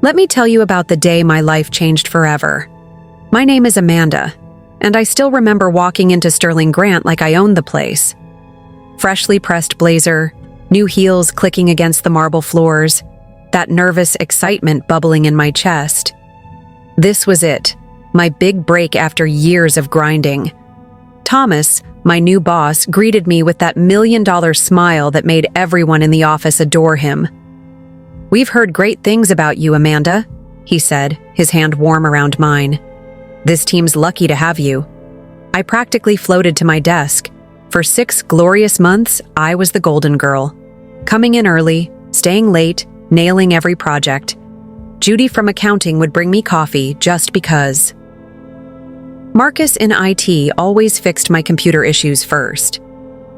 Let me tell you about the day my life changed forever. My name is Amanda, and I still remember walking into Sterling Grant like I owned the place. Freshly pressed blazer, new heels clicking against the marble floors, that nervous excitement bubbling in my chest. This was it, my big break after years of grinding. Thomas, my new boss, greeted me with that $1,000,000 smile that made everyone in the office adore him. "We've heard great things about you, Amanda," he said, his hand warm around mine. "This team's lucky to have you." I practically floated to my desk. For 6 glorious months, I was the golden girl. Coming in early, staying late, nailing every project. Judy from accounting would bring me coffee just because. Marcus in IT always fixed my computer issues first.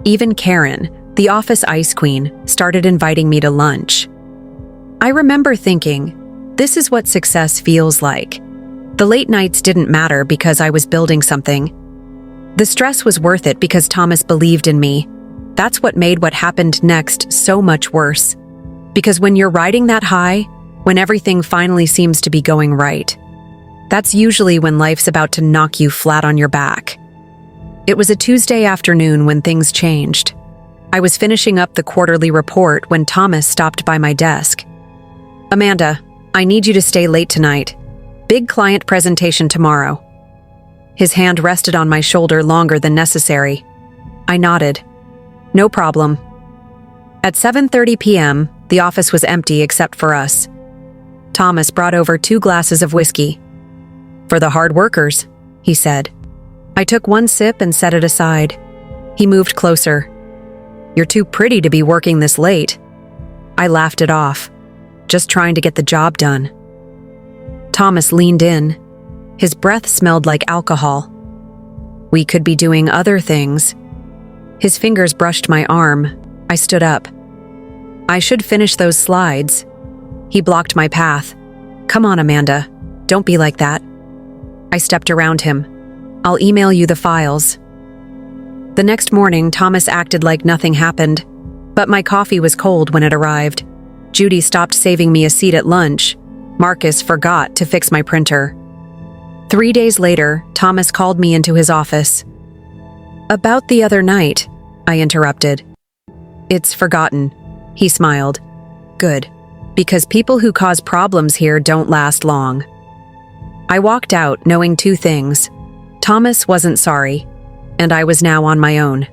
Even Karen, the office ice queen, started inviting me to lunch. I remember thinking, this is what success feels like. The late nights didn't matter because I was building something. The stress was worth it because Thomas believed in me. That's what made what happened next so much worse. Because when you're riding that high, when everything finally seems to be going right, that's usually when life's about to knock you flat on your back. It was a Tuesday afternoon when things changed. I was finishing up the quarterly report when Thomas stopped by my desk. "Amanda, I need you to stay late tonight. Big client presentation tomorrow." His hand rested on my shoulder longer than necessary. I nodded. "No problem." At 7:30 p.m., the office was empty except for us. Thomas brought over 2 glasses of whiskey. "For the hard workers," he said. I took one sip and set it aside. He moved closer. "You're too pretty to be working this late." I laughed it off. Just trying to get the job done. Thomas leaned in. His breath smelled like alcohol. "We could be doing other things." His fingers brushed my arm. I stood up. "I should finish those slides." He blocked my path. "Come on, Amanda. Don't be like that." I stepped around him. "I'll email you the files." The next morning, Thomas acted like nothing happened, but my coffee was cold when it arrived. Judy stopped saving me a seat at lunch. Marcus forgot to fix my printer. 3 days later, Thomas called me into his office. "About the other night," I interrupted. "It's forgotten," he smiled. "Good, because people who cause problems here don't last long." I walked out knowing 2 things. Thomas wasn't sorry, and I was now on my own.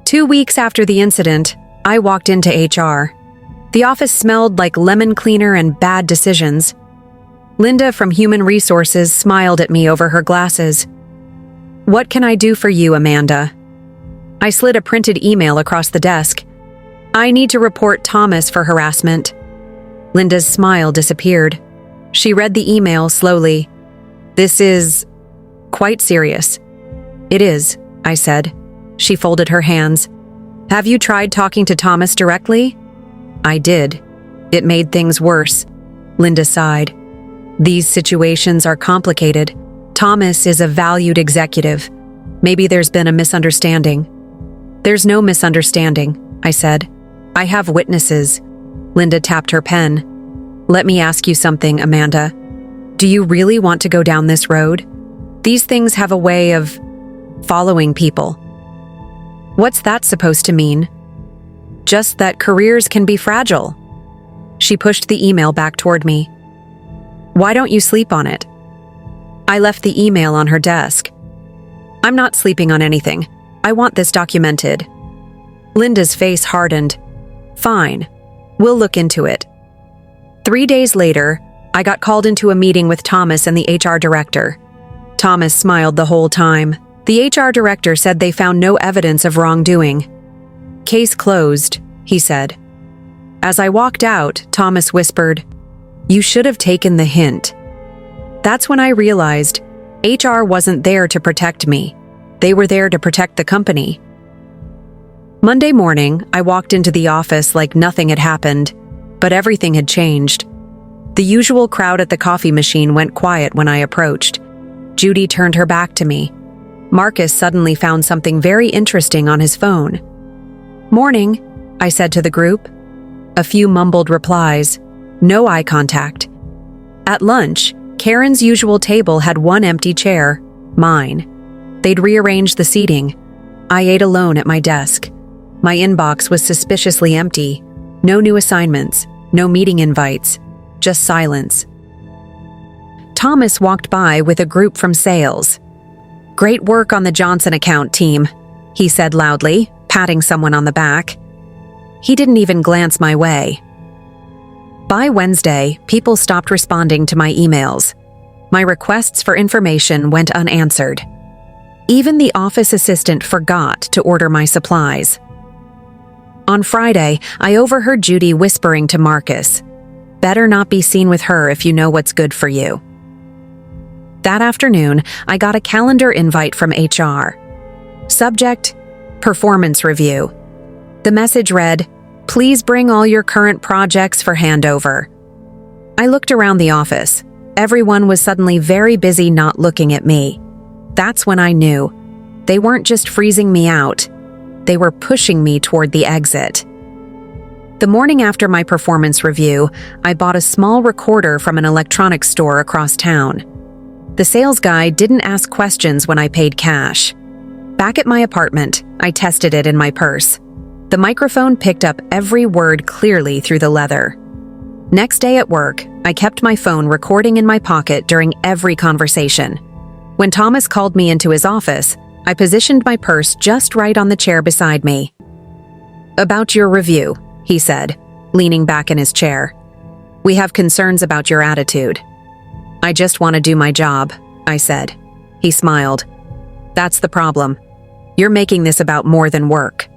2 weeks after the incident, I walked into HR. The office smelled like lemon cleaner and bad decisions. Linda from Human Resources smiled at me over her glasses. "What can I do for you, Amanda?" I slid a printed email across the desk. "I need to report Thomas for harassment." Linda's smile disappeared. She read the email slowly. "This is quite serious." "It is," I said. She folded her hands. "Have you tried talking to Thomas directly?" I did. It made things worse. Linda sighed. "These situations are complicated. Thomas is a valued executive. Maybe there's been a misunderstanding." "There's no misunderstanding," I said. "I have witnesses." Linda tapped her pen. "Let me ask you something, Amanda. Do you really want to go down this road? These things have a way of following people." "What's that supposed to mean?" "Just that careers can be fragile." She pushed the email back toward me. "Why don't you sleep on it?" I left the email on her desk. "I'm not sleeping on anything. I want this documented." Linda's face hardened. "Fine. We'll look into it." 3 days later, I got called into a meeting with Thomas and the HR director. Thomas smiled the whole time. The HR director said they found no evidence of wrongdoing. "Case closed," he said. As I walked out, Thomas whispered, "You should have taken the hint." That's when I realized HR wasn't there to protect me. They were there to protect the company. Monday morning, I walked into the office like nothing had happened, but everything had changed. The usual crowd at the coffee machine went quiet when I approached. Judy turned her back to me. Marcus suddenly found something very interesting on his phone. "Morning," I said to the group. A few mumbled replies. No eye contact. At lunch, Karen's usual table had one empty chair, mine. They'd rearranged the seating. I ate alone at my desk. My inbox was suspiciously empty. No new assignments, no meeting invites, just silence. Thomas walked by with a group from sales. "Great work on the Johnson account, team," he said loudly, patting someone on the back. He didn't even glance my way. By Wednesday, people stopped responding to my emails. My requests for information went unanswered. Even the office assistant forgot to order my supplies. On Friday, I overheard Judy whispering to Marcus, "Better not be seen with her if you know what's good for you." That afternoon, I got a calendar invite from HR. Subject: performance review. The message read, "Please bring all your current projects for handover." I looked around the office. Everyone was suddenly very busy not looking at me. That's when I knew. They weren't just freezing me out. They were pushing me toward the exit. The morning after my performance review, I bought a small recorder from an electronics store across town. The sales guy didn't ask questions when I paid cash. Back at my apartment, I tested it in my purse. The microphone picked up every word clearly through the leather. Next day at work, I kept my phone recording in my pocket during every conversation. When Thomas called me into his office, I positioned my purse just right on the chair beside me. "About your review," he said, leaning back in his chair. "We have concerns about your attitude." "I just want to do my job," I said. He smiled. "That's the problem. You're making this about more than work."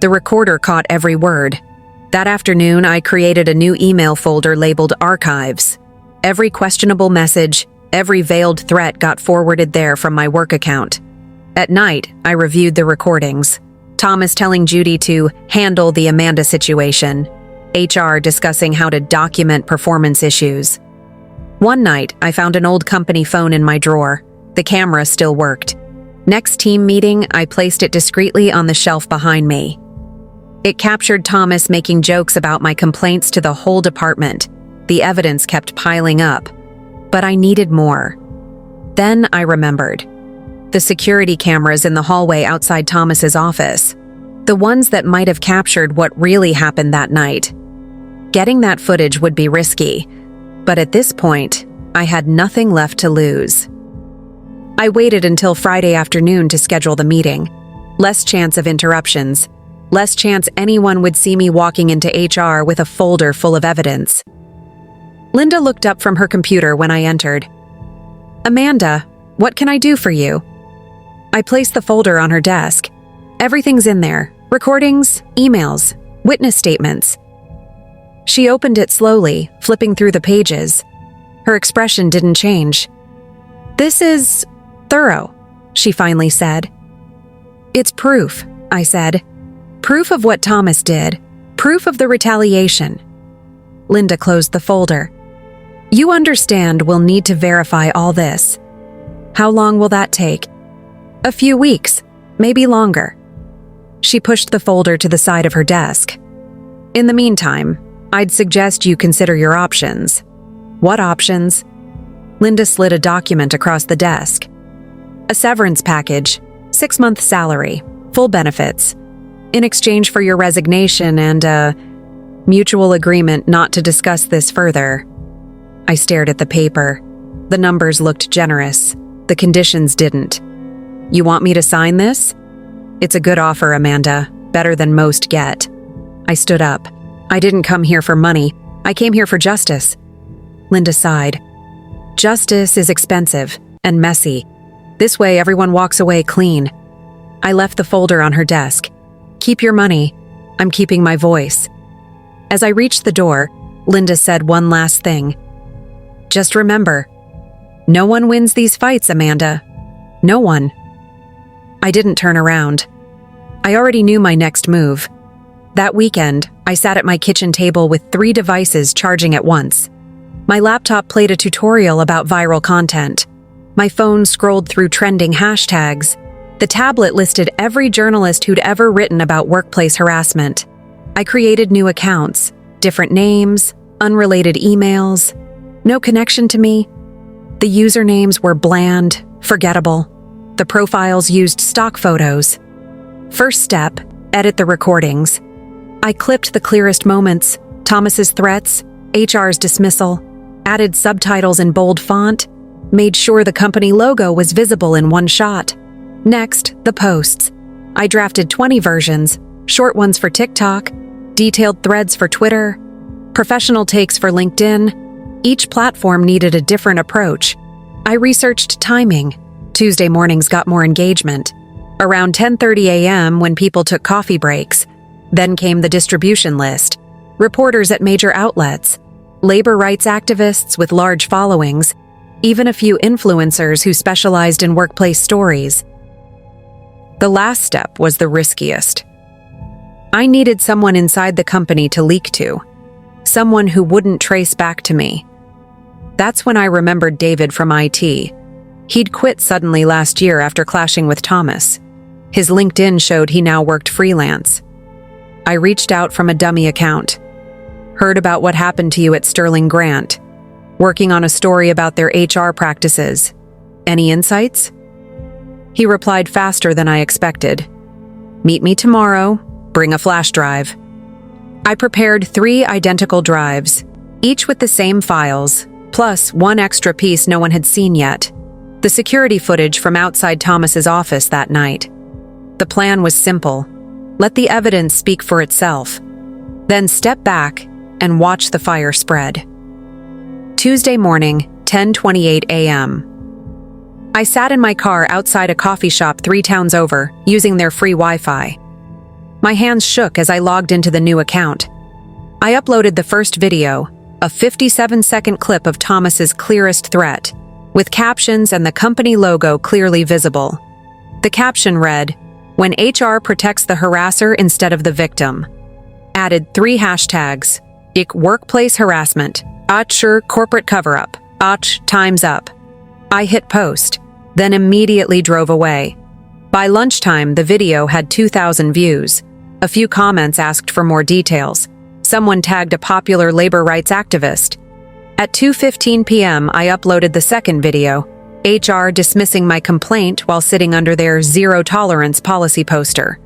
The recorder caught every word. That afternoon, I created a new email folder labeled Archives. Every questionable message, every veiled threat got forwarded there from my work account. At night, I reviewed the recordings. Thomas telling Judy to handle the Amanda situation. HR discussing how to document performance issues. One night, I found an old company phone in my drawer. The camera still worked. Next team meeting, I placed it discreetly on the shelf behind me. It captured Thomas making jokes about my complaints to the whole department. The evidence kept piling up. But I needed more. Then I remembered. The security cameras in the hallway outside Thomas's office. The ones that might have captured what really happened that night. Getting that footage would be risky. But at this point, I had nothing left to lose. I waited until Friday afternoon to schedule the meeting. Less chance of interruptions. Less chance anyone would see me walking into HR with a folder full of evidence. Linda looked up from her computer when I entered. "Amanda, what can I do for you?" I placed the folder on her desk. Everything's in there. Recordings, emails, witness statements. She opened it slowly, flipping through the pages. Her expression didn't change. "This is thorough," she finally said. "It's proof," I said. "Proof of what Thomas did. Proof of the retaliation." Linda closed the folder. "You understand we'll need to verify all this. How long will that take?" "A few weeks, maybe longer." She pushed the folder to the side of her desk. "In the meantime, I'd suggest you consider your options." "What options?" Linda slid a document across the desk. "A severance package, 6-month salary, full benefits, in exchange for your resignation and a mutual agreement not to discuss this further." I stared at the paper. The numbers looked generous. The conditions didn't. "You want me to sign this?" "It's a good offer, Amanda. Better than most get." I stood up. "I didn't come here for money. I came here for justice." Linda sighed. "Justice is expensive and messy. This way everyone walks away clean." I left the folder on her desk. "Keep your money. I'm keeping my voice." As I reached the door, Linda said one last thing. "Just remember, no one wins these fights, Amanda. No one." I didn't turn around. I already knew my next move. That weekend, I sat at my kitchen table with 3 devices charging at once. My laptop played a tutorial about viral content. My phone scrolled through trending hashtags. The tablet listed every journalist who'd ever written about workplace harassment. I created new accounts, different names, unrelated emails, no connection to me. The usernames were bland, forgettable. The profiles used stock photos. First step, edit the recordings. I clipped the clearest moments, Thomas's threats, HR's dismissal, added subtitles in bold font, made sure the company logo was visible in one shot. Next, the posts. I drafted 20 versions, short ones for TikTok, detailed threads for Twitter, professional takes for LinkedIn. Each platform needed a different approach. I researched timing. Tuesday mornings got more engagement. Around 10:30 a.m. when people took coffee breaks. Then came the distribution list. Reporters at major outlets, labor rights activists with large followings, even a few influencers who specialized in workplace stories. The last step was the riskiest. I needed someone inside the company to leak to, someone who wouldn't trace back to me. That's when I remembered David from IT. He'd quit suddenly last year after clashing with Thomas. His LinkedIn showed he now worked freelance. I reached out from a dummy account. Heard about what happened to you at Sterling Grant. Working on a story about their HR practices. Any insights? He replied faster than I expected. Meet me tomorrow. Bring a flash drive. I prepared 3 identical drives, each with the same files, plus one extra piece no one had seen yet. The security footage from outside Thomas's office that night. The plan was simple. Let the evidence speak for itself. Then step back and watch the fire spread. Tuesday morning, 10:28 a.m. I sat in my car outside a coffee shop 3 towns over, using their free Wi-Fi. My hands shook as I logged into the new account. I uploaded the first video, a 57-second clip of Thomas's clearest threat, with captions and the company logo clearly visible. The caption read, "When HR protects the harasser instead of the victim." Added 3 hashtags, "Ich workplace harassment," "Sure corporate cover-up," "Time's up." I hit post, then immediately drove away. By lunchtime, the video had 2,000 views. A few comments asked for more details. Someone tagged a popular labor rights activist. At 2:15 p.m., I uploaded the second video, HR dismissing my complaint while sitting under their zero-tolerance policy poster.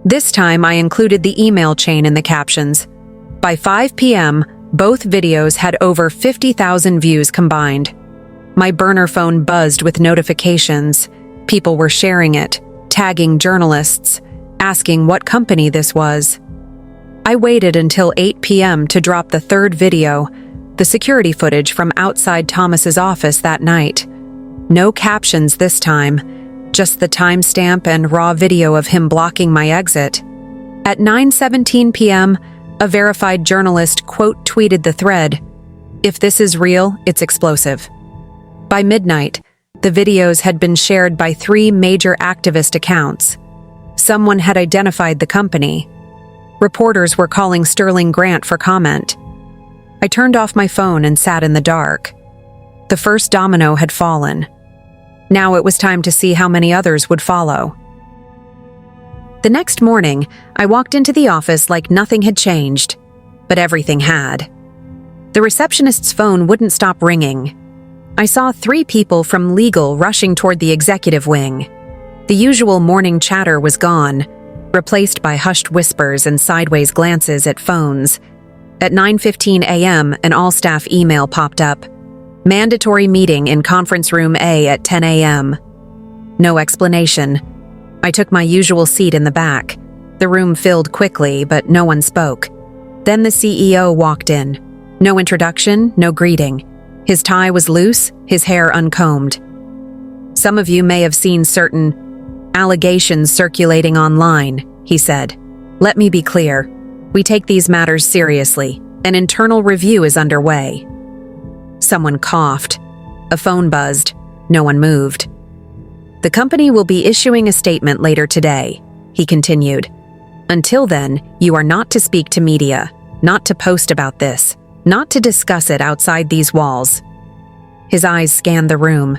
This time, I included the email chain in the captions. By 5 p.m., both videos had over 50,000 views combined. My burner phone buzzed with notifications. People were sharing it, tagging journalists, asking what company this was. I waited until 8 p.m. to drop the third video, the security footage from outside Thomas's office that night. No captions this time, just the timestamp and raw video of him blocking my exit. At 9:17 p.m., a verified journalist quote-tweeted the thread, "If this is real, it's explosive." By midnight, the videos had been shared by 3 major activist accounts. Someone had identified the company. Reporters were calling Sterling Grant for comment. I turned off my phone and sat in the dark. The first domino had fallen. Now it was time to see how many others would follow. The next morning, I walked into the office like nothing had changed, but everything had. The receptionist's phone wouldn't stop ringing. I saw 3 people from legal rushing toward the executive wing. The usual morning chatter was gone, replaced by hushed whispers and sideways glances at phones. At 9:15 a.m., an all-staff email popped up. Mandatory meeting in conference room A at 10 a.m. No explanation. I took my usual seat in the back. The room filled quickly, but no one spoke. Then the CEO walked in. No introduction, no greeting. His tie was loose, his hair uncombed. "Some of you may have seen certain allegations circulating online," he said. "Let me be clear. We take these matters seriously. An internal review is underway." Someone coughed. A phone buzzed. No one moved. "The company will be issuing a statement later today," he continued. "Until then, you are not to speak to media, not to post about this, not to discuss it outside these walls." His eyes scanned the room.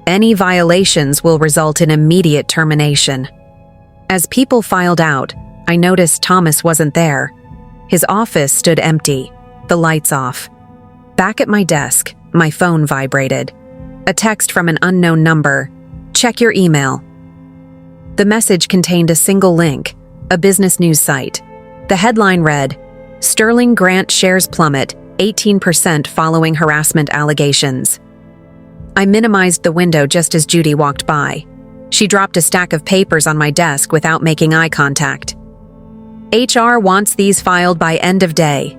"Any violations will result in immediate termination." As people filed out, I noticed Thomas wasn't there. His office stood empty. the lights off. Back at my desk, my phone vibrated. A text from an unknown number. Check your email. The message contained a single link, a business news site. The headline read, Sterling Grant shares plummet 18% following harassment allegations. I minimized the window just as Judy walked by. She dropped a stack of papers on my desk without making eye contact. HR wants these filed by end of day.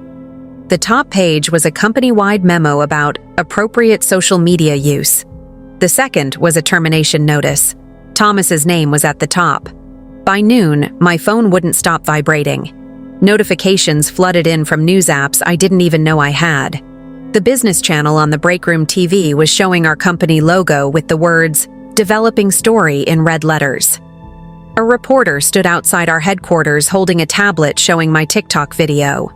The top page was a company-wide memo about appropriate social media use. The second was a termination notice. Thomas's name was at the top. By noon, my phone wouldn't stop vibrating. Notifications flooded in from news apps I didn't even know I had. The business channel on the break room TV was showing our company logo with the words, Developing Story in red letters. A reporter stood outside our headquarters holding a tablet showing my TikTok video.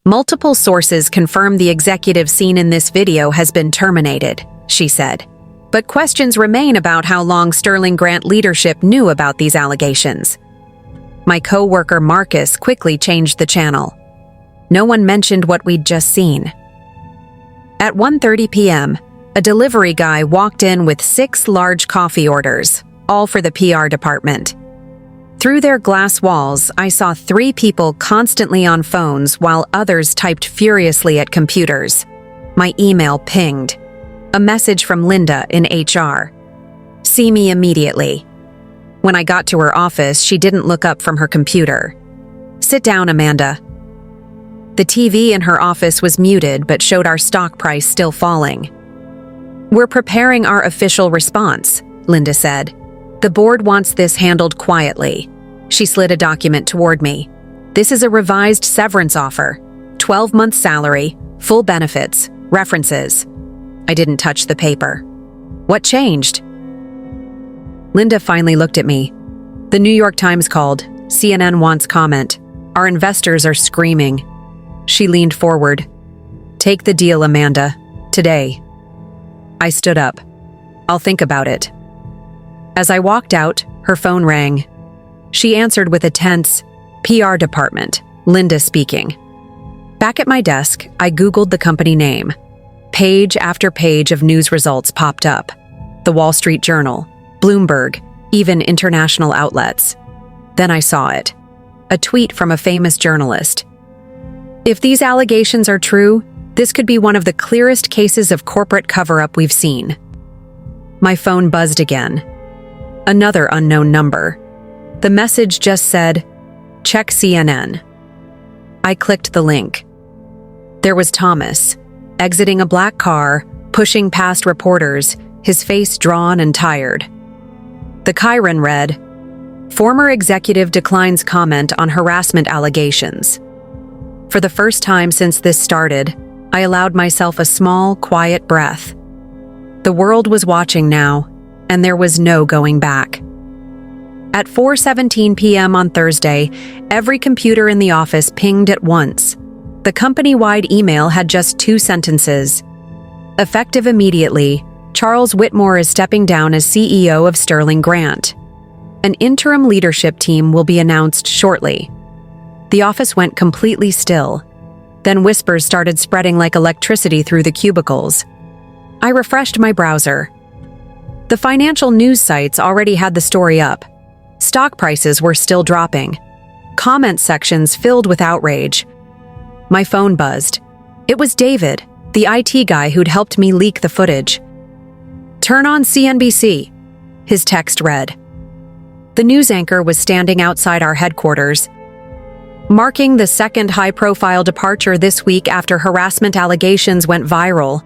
Multiple sources confirm the executive seen in this video has been terminated, she said. But questions remain about how long Sterling Grant leadership knew about these allegations. My co-worker Marcus quickly changed the channel. No one mentioned what we'd just seen. At 1:30 p.m., a delivery guy walked in with 6 large coffee orders, all for the PR department. Through their glass walls, I saw 3 people constantly on phones while others typed furiously at computers. My email pinged. A message from Linda in HR. See me immediately. When I got to her office, she didn't look up from her computer. Sit down, Amanda. The TV in her office was muted but showed our stock price still falling. We're preparing our official response, Linda said. The board wants this handled quietly. She slid a document toward me. This is a revised severance offer. 12-month salary, full benefits, references. I didn't touch the paper. What changed? Linda finally looked at me. The New York Times called. CNN wants comment. Our investors are screaming. She leaned forward. Take the deal, Amanda. Today. I stood up. I'll think about it. As I walked out, her phone rang. She answered with a tense, PR department, Linda speaking. Back at my desk, I Googled the company name. Page after page of news results popped up. The Wall Street Journal, Bloomberg, even international outlets. Then I saw it. A tweet from a famous journalist. If these allegations are true, this could be one of the clearest cases of corporate cover-up we've seen. My phone buzzed again. Another unknown number. The message just said, check CNN. I clicked the link. There was Thomas, exiting a black car, pushing past reporters, his face drawn and tired. The Chiron read, Former executive declines comment on harassment allegations. For the first time since this started, I allowed myself a small, quiet breath. The world was watching now, and there was no going back. At 4:17 p.m. on Thursday, every computer in the office pinged at once. The company-wide email had just 2 sentences. Effective immediately, Charles Whitmore is stepping down as CEO of Sterling Grant. An interim leadership team will be announced shortly. The office went completely still. Then whispers started spreading like electricity through the cubicles. I refreshed my browser. The financial news sites already had the story up. Stock prices were still dropping. Comment sections filled with outrage. My phone buzzed. It was David, the IT guy who'd helped me leak the footage. Turn on CNBC, his text read. The news anchor was standing outside our headquarters, marking the second high-profile departure this week after harassment allegations went viral.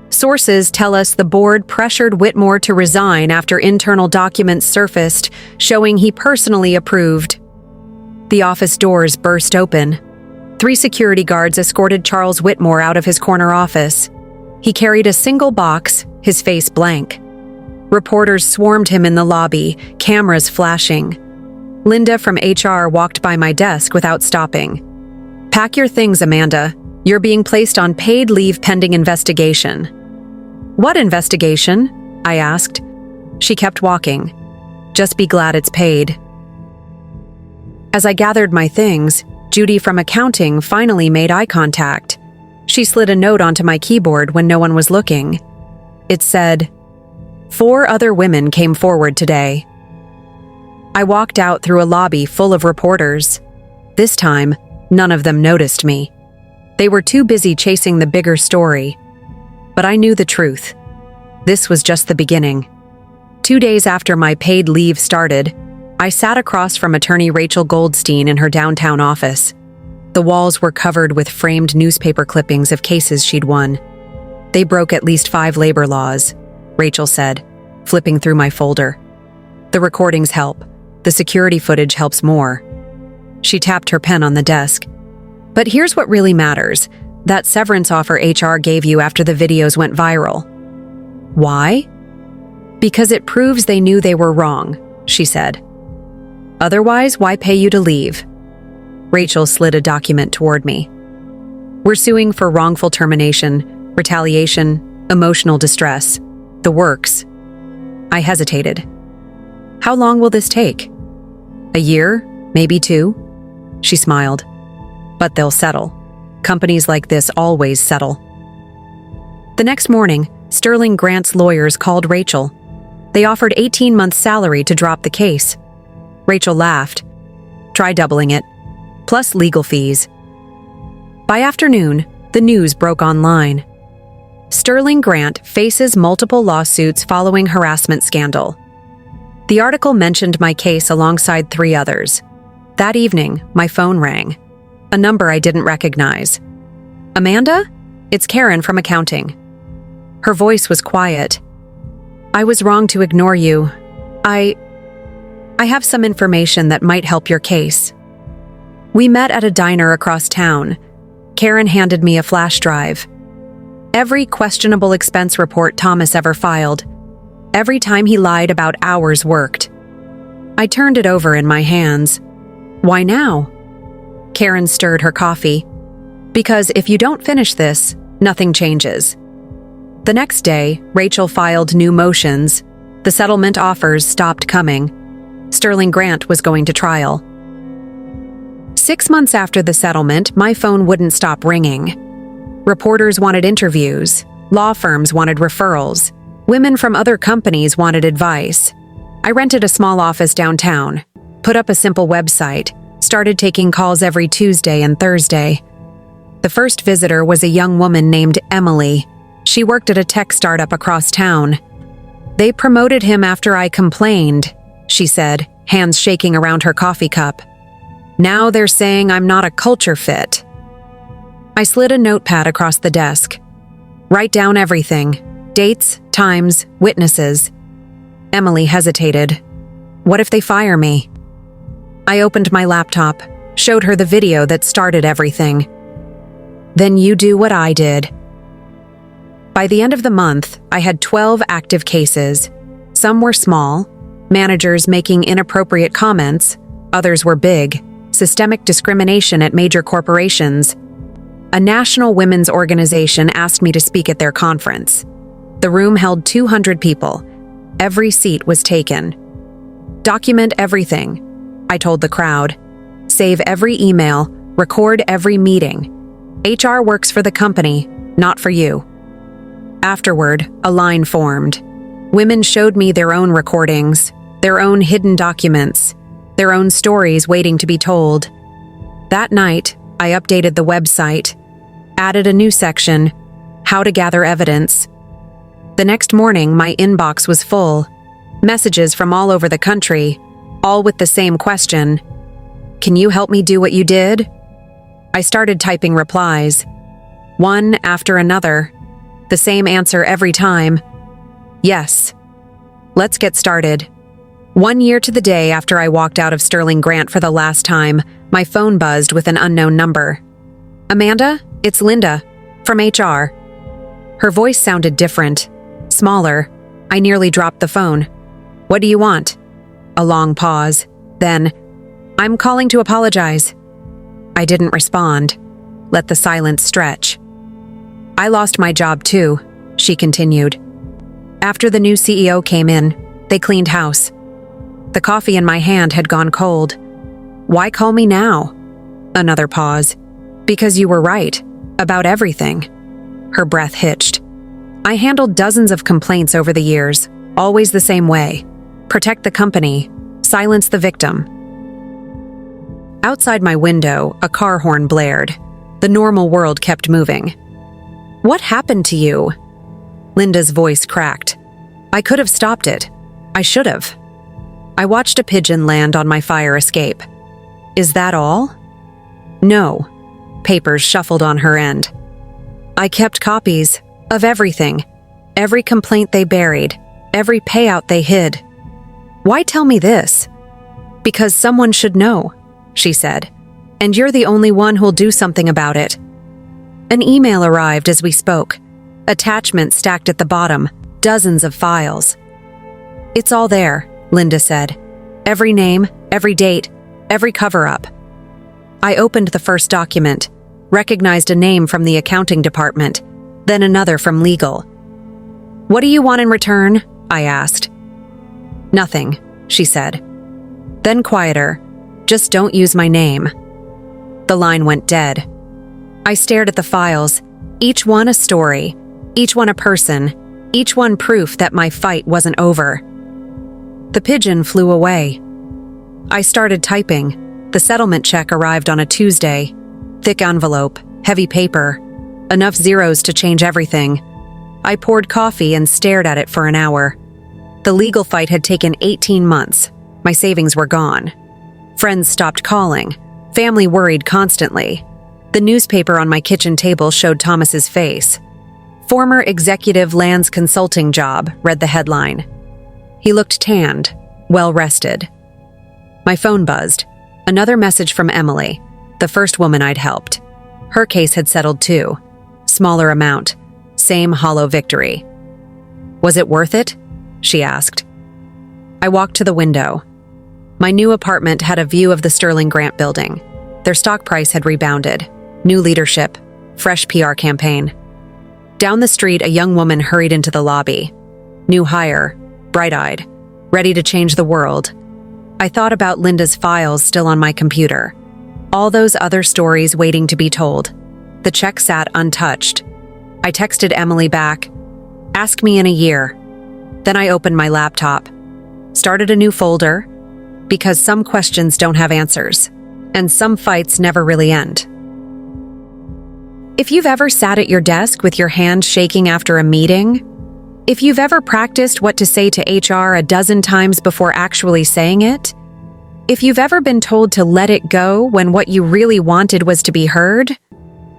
Sources tell us the board pressured Whitmore to resign after internal documents surfaced showing he personally approved. The office doors burst open. 3 security guards escorted Charles Whitmore out of his corner office. He carried a single box, his face blank. Reporters swarmed him in the lobby, cameras flashing. Linda from HR walked by my desk without stopping. Pack your things, Amanda. You're being placed on paid leave pending investigation. What investigation? I asked. She kept walking. Just be glad it's paid. As I gathered my things, Judy from accounting finally made eye contact. She slid a note onto my keyboard when no one was looking. It said, "4 other women came forward today." I walked out through a lobby full of reporters. This time, none of them noticed me. They were too busy chasing the bigger story. But I knew the truth. This was just the beginning. 2 days after my paid leave started, I sat across from attorney Rachel Goldstein in her downtown office. The walls were covered with framed newspaper clippings of cases she'd won. "They broke at least 5 labor laws," Rachel said, flipping through my folder. "The recordings help. The security footage helps more." She tapped her pen on the desk. "But here's what really matters. That severance offer HR gave you after the videos went viral." "Why?" "Because it proves they knew they were wrong," she said. "Otherwise, why pay you to leave?" Rachel slid a document toward me. "We're suing for wrongful termination, retaliation, emotional distress, the works." I hesitated. "How long will this take?" "A year, maybe 2. She smiled. "But they'll settle. Companies like this always settle." The next morning, Sterling Grant's lawyers called Rachel. They offered 18 months' salary to drop the case. Rachel laughed. "Try doubling it, plus legal fees." By afternoon, the news broke online. Sterling Grant faces multiple lawsuits following harassment scandal. The article mentioned my case alongside 3 others. That evening, my phone rang. A number I didn't recognize. "Amanda? It's Karen from accounting." Her voice was quiet. "I was wrong to ignore you. I have some information that might help your case." We met at a diner across town. Karen handed me a flash drive. Every questionable expense report Thomas ever filed. Every time he lied about hours worked. I turned it over in my hands. "Why now?" Karen stirred her coffee. "Because if you don't finish this, nothing changes." The next day, Rachel filed new motions. The settlement offers stopped coming. Sterling Grant was going to trial. 6 months after the settlement, my phone wouldn't stop ringing. Reporters wanted interviews. Law firms wanted referrals. Women from other companies wanted advice. I rented a small office downtown, put up a simple website, started taking calls every Tuesday and Thursday. The first visitor was a young woman named Emily. She worked at a tech startup across town. "They promoted him after I complained," she said, hands shaking around her coffee cup. "Now they're saying I'm not a culture fit." I slid a notepad across the desk. "Write down everything. Dates, times, witnesses." Emily hesitated. "What if they fire me?" I opened my laptop, showed her the video that started everything. "Then you do what I did." By the end of the month, I had 12 active cases. Some were small, managers making inappropriate comments. Others were big, systemic discrimination at major corporations. A national women's organization asked me to speak at their conference. The room held 200 people. Every seat was taken. "Document everything," I told the crowd. "Save every email, record every meeting. HR works for the company, not for you." Afterward, a line formed. Women showed me their own recordings, their own hidden documents, their own stories waiting to be told. That night, I updated the website, added a new section, How to Gather Evidence. The next morning, my inbox was full. Messages from all over the country, all with the same question. "Can you help me do what you did?" I started typing replies. One after another. The same answer every time. "Yes." Let's get started. 1 year to the day after I walked out of Sterling Grant for the last time, my phone buzzed with an unknown number. "Amanda, it's Linda, from HR." Her voice sounded different, smaller. I nearly dropped the phone. "What do you want?" A long pause. Then, "I'm calling to apologize." I didn't respond. Let the silence stretch. "I lost my job too," she continued. "After the new CEO came in, they cleaned house. The coffee in my hand had gone cold. Why call me now?" Another pause. Because you were right. About everything. Her breath hitched. I handled dozens of complaints over the years, always the same way. Protect the company, silence the victim. Outside my window, a car horn blared. The normal world kept moving. What happened to you? Linda's voice cracked. I could have stopped it. I should have. I watched a pigeon land on my fire escape. Is that all? No. Papers shuffled on her end. I kept copies of everything. Every complaint they buried. Every payout they hid. Why tell me this? Because someone should know, she said. And you're the only one who'll do something about it. An email arrived as we spoke. Attachments stacked at the bottom. Dozens of files. It's all there, Linda said. Every name, every date, every cover-up. I opened the first document, recognized a name from the accounting department, then another from legal. What do you want in return? I asked. Nothing, she said. Then quieter, just don't use my name. The line went dead. I stared at the files, each one a story, each one a person, each one proof that my fight wasn't over. The pigeon flew away. I started typing. The settlement check arrived on a Tuesday. Thick envelope, heavy paper, enough zeros to change everything. I poured coffee and stared at it for an hour. The legal fight had taken 18 months. My savings were gone. Friends stopped calling. Family worried constantly. The newspaper on my kitchen table showed Thomas's face. Former executive lands consulting job, read the headline. He looked tanned, well-rested. My phone buzzed. Another message from Emily, the first woman I'd helped. Her case had settled too. Smaller amount. Same hollow victory. Was it worth it? She asked. I walked to the window. My new apartment had a view of the Sterling Grant building. Their stock price had rebounded. New leadership. Fresh PR campaign. Down the street, a young woman hurried into the lobby. New hire. Bright-eyed. Ready to change the world. I thought about Linda's files still on my computer. All those other stories waiting to be told. The check sat untouched. I texted Emily back. Ask me in a year. Then I opened my laptop. Started a new folder. Because some questions don't have answers. And some fights never really end. If you've ever sat at your desk with your hand shaking after a meeting, if you've ever practiced what to say to HR a dozen times before actually saying it, if you've ever been told to let it go when what you really wanted was to be heard,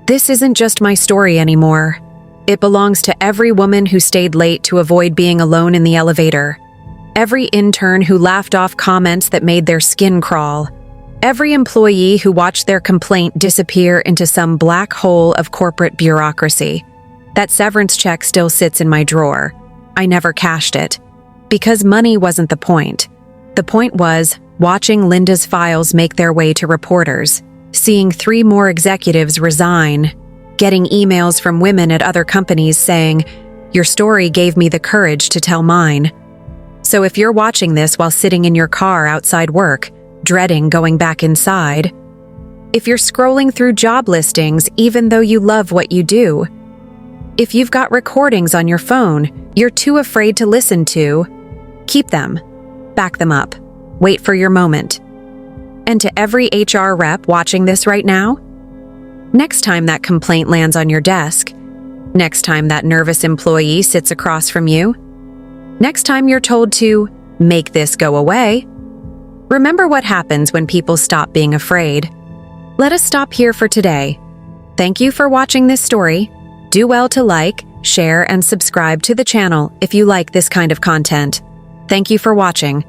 this isn't just my story anymore. It belongs to every woman who stayed late to avoid being alone in the elevator, every intern who laughed off comments that made their skin crawl, every employee who watched their complaint disappear into some black hole of corporate bureaucracy. That severance check still sits in my drawer. I never cashed it. Because money wasn't the point. The point was watching Linda's files make their way to reporters, seeing 3 more executives resign, getting emails from women at other companies saying, "Your story gave me the courage to tell mine." So if you're watching this while sitting in your car outside work, dreading going back inside, if you're scrolling through job listings even though you love what you do, if you've got recordings on your phone you're too afraid to listen to, keep them. Back them up. Wait for your moment. And to every HR rep watching this right now, next time that complaint lands on your desk, next time that nervous employee sits across from you, next time you're told to make this go away, remember what happens when people stop being afraid. Let us stop here for today. Thank you for watching this story. Do well to like, share, and subscribe to the channel if you like this kind of content. Thank you for watching.